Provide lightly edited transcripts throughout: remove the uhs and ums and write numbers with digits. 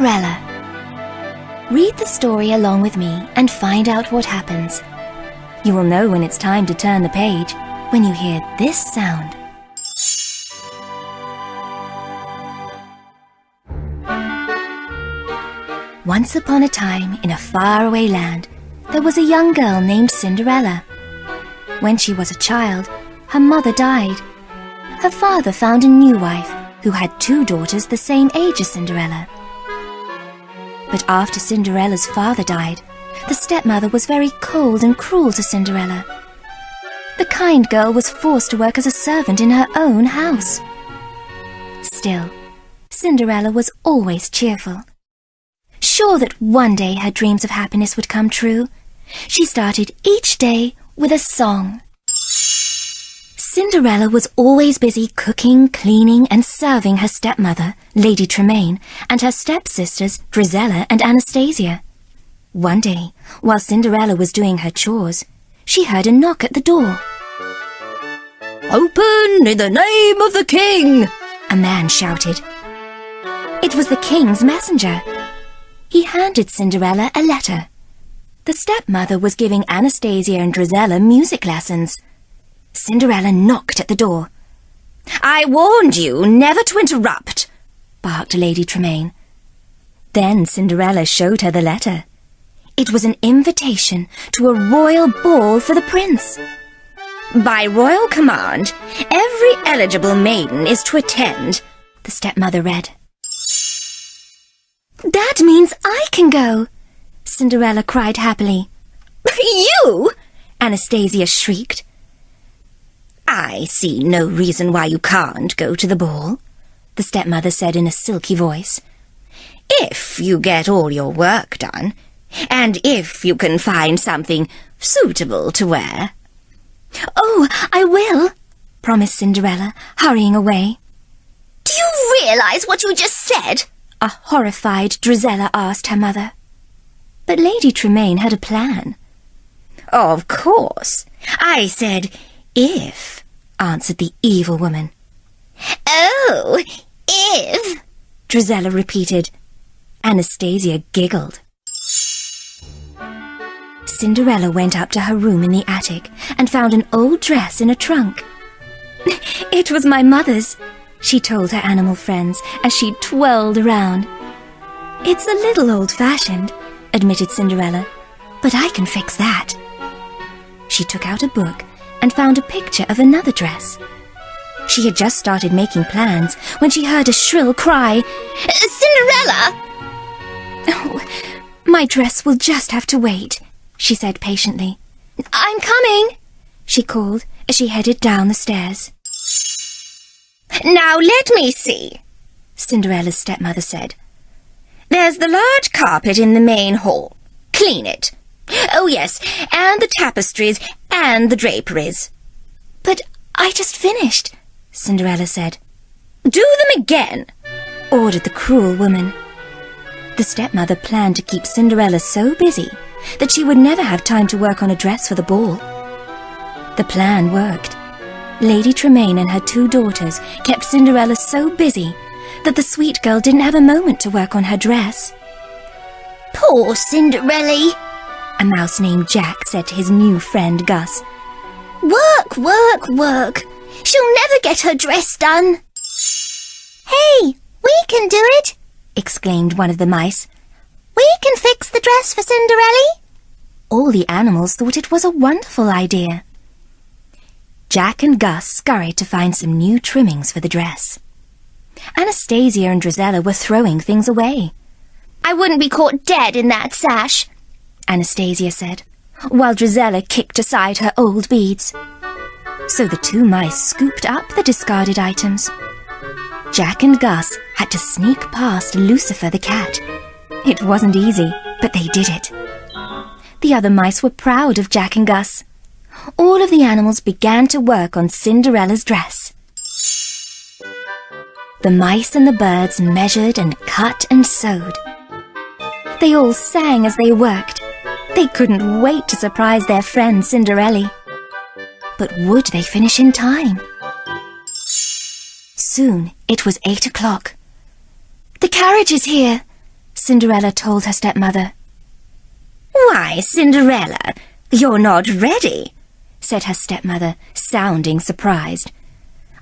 Cinderella. Read the story along with me and find out what happens. You will know when it's time to turn the page when you hear this sound. Once upon a time, in a faraway land, there was a young girl named Cinderella. When she was a child, her mother died. Her father found a new wife who had 2 daughters the same age as Cinderella. But after Cinderella's father died, the stepmother was very cold and cruel to Cinderella. The kind girl was forced to work as a servant in her own house. Still, Cinderella was always cheerful. Sure that one day her dreams of happiness would come true, she started each day with a song. Cinderella was always busy cooking, cleaning, and serving her stepmother, Lady Tremaine, and her stepsisters, Drizella and Anastasia. One day, while Cinderella was doing her chores, she heard a knock at the door. "Open in the name of the king!" a man shouted. It was the king's messenger. He handed Cinderella a letter. The stepmother was giving Anastasia and Drizella music lessons. Cinderella knocked at the door. "I warned you never to interrupt," barked Lady Tremaine. Then Cinderella showed her the letter. It was an invitation to a royal ball for the prince. "By royal command, every eligible maiden is to attend," the stepmother read. "That means I can go!" Cinderella cried happily. "You?" Anastasia shrieked. "I see no reason why you can't go to the ball," the stepmother said in a silky voice. "If you get all your work done, and if you can find something suitable to wear." "Oh, I will," promised Cinderella, hurrying away. "Do you realize what you just said?" a horrified Drizella asked her mother. But Lady Tremaine had a plan. "Of course. I said if," answered the evil woman. "Oh, if," Drizella repeated. Anastasia giggled. Cinderella went up to her room in the attic and found an old dress in a trunk. "It was my mother's," she told her animal friends as she twirled around. "It's a little old-fashioned," admitted Cinderella, "but I can fix that." She took out a book and found a picture of another dress. She had just started making plans when she heard a shrill cry, "Cinderella!" "Oh, my dress will just have to wait," she said patiently. "I'm coming," she called as she headed down the stairs. "Now let me see," Cinderella's stepmother said. "There's the large carpet in the main hall. Clean it. Oh, yes, and the tapestries and the draperies." "But I just finished," Cinderella said. "Do them again," ordered the cruel woman. The stepmother planned to keep Cinderella so busy that she would never have time to work on a dress for the ball. The plan worked. Lady Tremaine and her 2 daughters kept Cinderella so busy that the sweet girl didn't have a moment to work on her dress. "Poor Cinderella," a mouse named Jack said to his new friend Gus. "Work, work, work. She'll never get her dress done." "Hey, we can do it!" exclaimed one of the mice. "We can fix the dress for Cinderella!" All the animals thought it was a wonderful idea. Jack and Gus scurried to find some new trimmings for the dress. Anastasia and Drizella were throwing things away. "I wouldn't be caught dead in that sash," Anastasia said, while Drizella kicked aside her old beads. So the 2 mice scooped up the discarded items. Jack and Gus had to sneak past Lucifer the cat. It wasn't easy, but they did it. The other mice were proud of Jack and Gus. All of the animals began to work on Cinderella's dress. The mice and the birds measured and cut and sewed. They all sang as they worked. They couldn't wait to surprise their friend Cinderella. But would they finish in time? Soon it was 8 o'clock. "The carriage is here," Cinderella told her stepmother. "Why, Cinderella, you're not ready," said her stepmother, sounding surprised.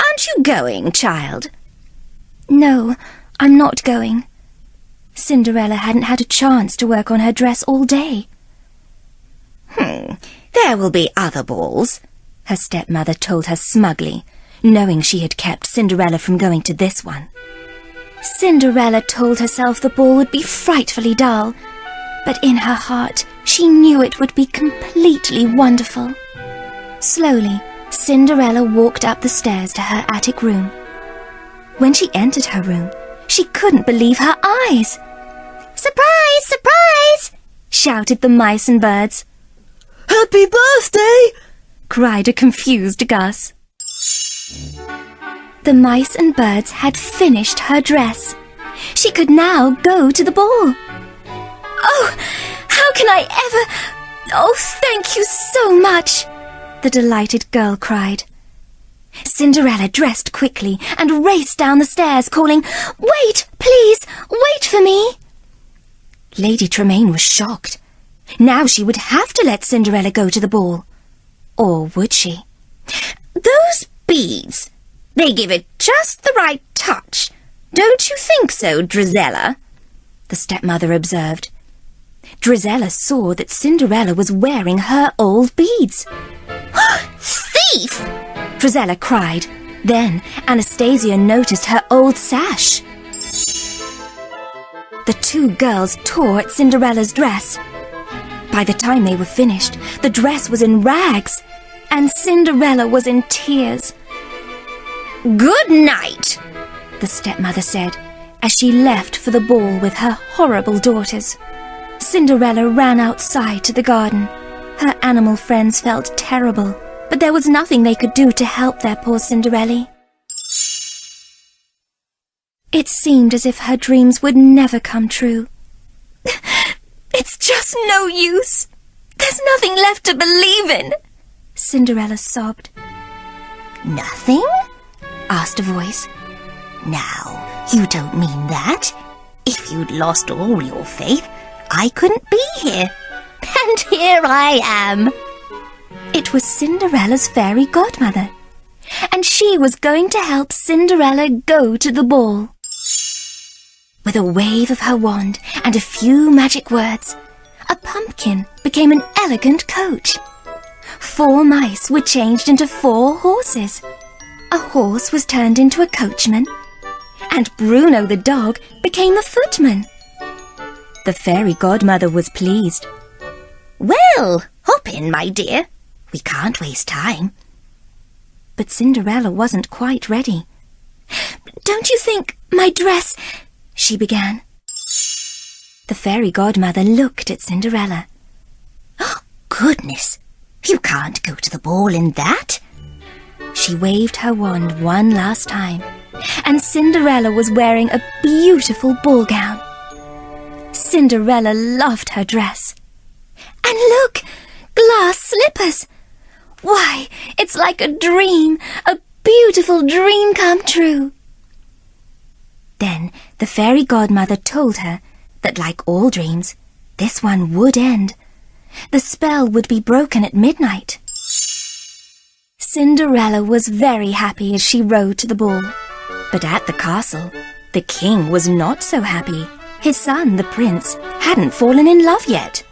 "Aren't you going, child?" No, I'm not going. Cinderella hadn't had a chance to work on her dress all day. There will be other balls," her stepmother told her smugly, knowing she had kept Cinderella from going to this one. Cinderella told herself the ball would be frightfully dull, but in her heart she knew it would be completely wonderful. Slowly, Cinderella walked up the stairs to her attic room. When she entered her room, she couldn't believe her eyes. Surprise! Surprise! Shouted the mice and birds. Happy birthday! Cried a confused Gus. The mice and birds had finished her dress. She could now go to the ball. Oh, how can I ever... Oh, thank you so much, the delighted girl cried. Cinderella dressed quickly and raced down the stairs, calling, "Wait, please, wait for me!" Lady Tremaine was shocked. Now she would have to let Cinderella go to the ball. Or would she? "Those beads, they give it just the right touch. Don't you think so, Drizella?" the stepmother observed. Drizella saw that Cinderella was wearing her old beads. "Thief!" Drizella cried. Then Anastasia noticed her old sash. The two girls tore at Cinderella's dress. By the time they were finished, the dress was in rags, and Cinderella was in tears. "Good night," the stepmother said, as she left for the ball with her horrible daughters. Cinderella ran outside to the garden. Her animal friends felt terrible, but there was nothing they could do to help their poor Cinderella. It seemed as if her dreams would never come true. It's just no use. There's nothing left to believe in, Cinderella sobbed. "Nothing?" asked a voice. "Now, you don't mean that. If you'd lost all your faith, I couldn't be here. And here I am." It was Cinderella's fairy godmother, and she was going to help Cinderella go to the ball. With a wave of her wand and a few magic words, a pumpkin became an elegant coach. 4 mice were changed into 4 horses. A horse was turned into a coachman, and Bruno the dog became the footman. The fairy godmother was pleased. "Well, hop in, my dear. We can't waste time." But Cinderella wasn't quite ready. "Don't you think my dress—" she began. The fairy godmother looked at Cinderella. "Oh, goodness! You can't go to the ball in that." She waved her wand one last time, and Cinderella was wearing a beautiful ball gown. Cinderella loved her dress. And look! Glass slippers! Why, it's like a dream, a beautiful dream come true. Then the fairy godmother told her that, like all dreams, this one would end. The spell would be broken at midnight. Cinderella was very happy as she rode to the ball. But at the castle, the king was not so happy. His son, the prince, hadn't fallen in love yet.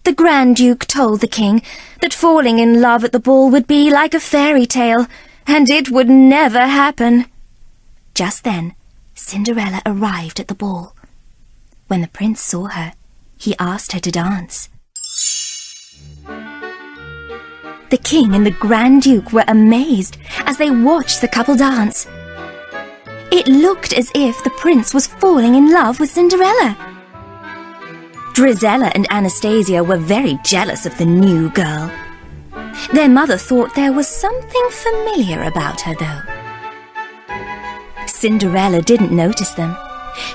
The Grand Duke told the king that falling in love at the ball would be like a fairy tale, and it would never happen. Just then, Cinderella arrived at the ball. When the prince saw her, he asked her to dance. The king and the Grand Duke were amazed as they watched the couple dance. It looked as if the prince was falling in love with Cinderella. Drizella and Anastasia were very jealous of the new girl. Their mother thought there was something familiar about her, though. Cinderella didn't notice them.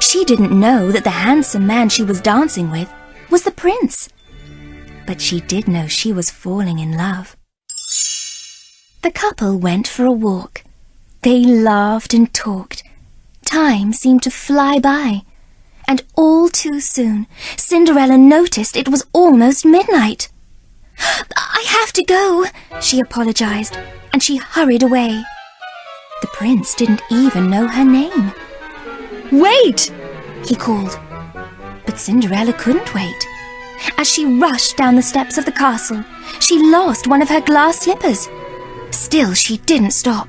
She didn't know that the handsome man she was dancing with was the prince. But she did know she was falling in love. The couple went for a walk. They laughed and talked. Time seemed to fly by, and all too soon, Cinderella noticed it was almost midnight. "I have to go," she apologized, and she hurried away. The prince didn't even know her name. "Wait!" he called. But Cinderella couldn't wait. As she rushed down the steps of the castle, she lost one of her glass slippers. Still, she didn't stop.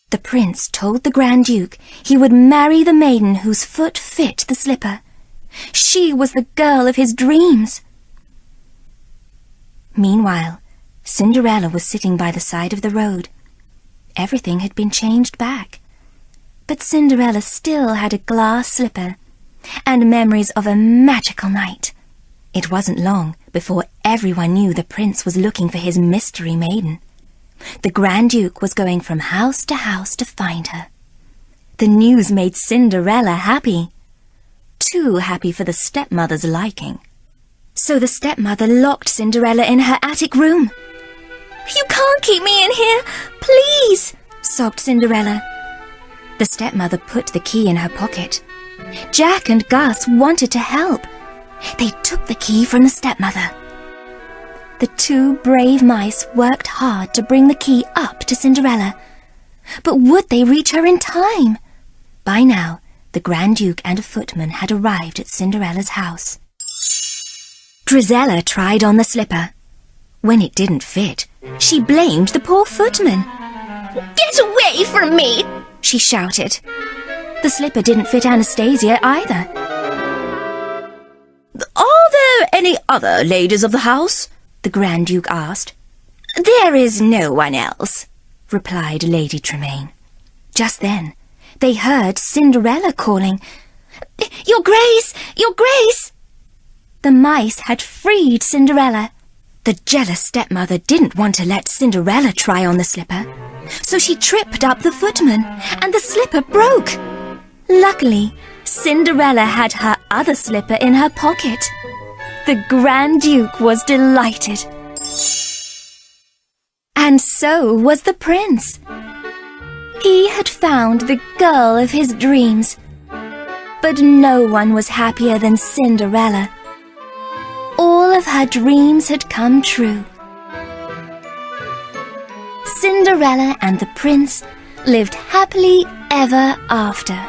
The prince told the Grand Duke he would marry the maiden whose foot fit the slipper. She was the girl of his dreams. Meanwhile, Cinderella was sitting by the side of the road. Everything had been changed back. But Cinderella still had a glass slipper and memories of a magical night. It wasn't long before everyone knew the prince was looking for his mystery maiden. The Grand Duke was going from house to house to find her. The news made Cinderella happy. Too happy for the stepmother's liking. So the stepmother locked Cinderella in her attic room. "You can't keep me in here, please," sobbed Cinderella. The stepmother put the key in her pocket. Jack and Gus wanted to help. They took the key from the stepmother. The two brave mice worked hard to bring the key up to Cinderella. But would they reach her in time? By now, the Grand Duke and a footman had arrived at Cinderella's house. Drizella tried on the slipper. When it didn't fit, she blamed the poor footman. "Get away from me!" she shouted. The slipper didn't fit Anastasia either. "Are there any other ladies of the house?" the Grand Duke asked. "There is no one else," replied Lady Tremaine. Just then, they heard Cinderella calling, "Your Grace! Your Grace!" The mice had freed Cinderella. The jealous stepmother didn't want to let Cinderella try on the slipper, so she tripped up the footman, and the slipper broke. Luckily, Cinderella had her other slipper in her pocket. The Grand Duke was delighted. And so was the prince. He had found the girl of his dreams. But no one was happier than Cinderella. All of her dreams had come true. Cinderella and the prince lived happily ever after.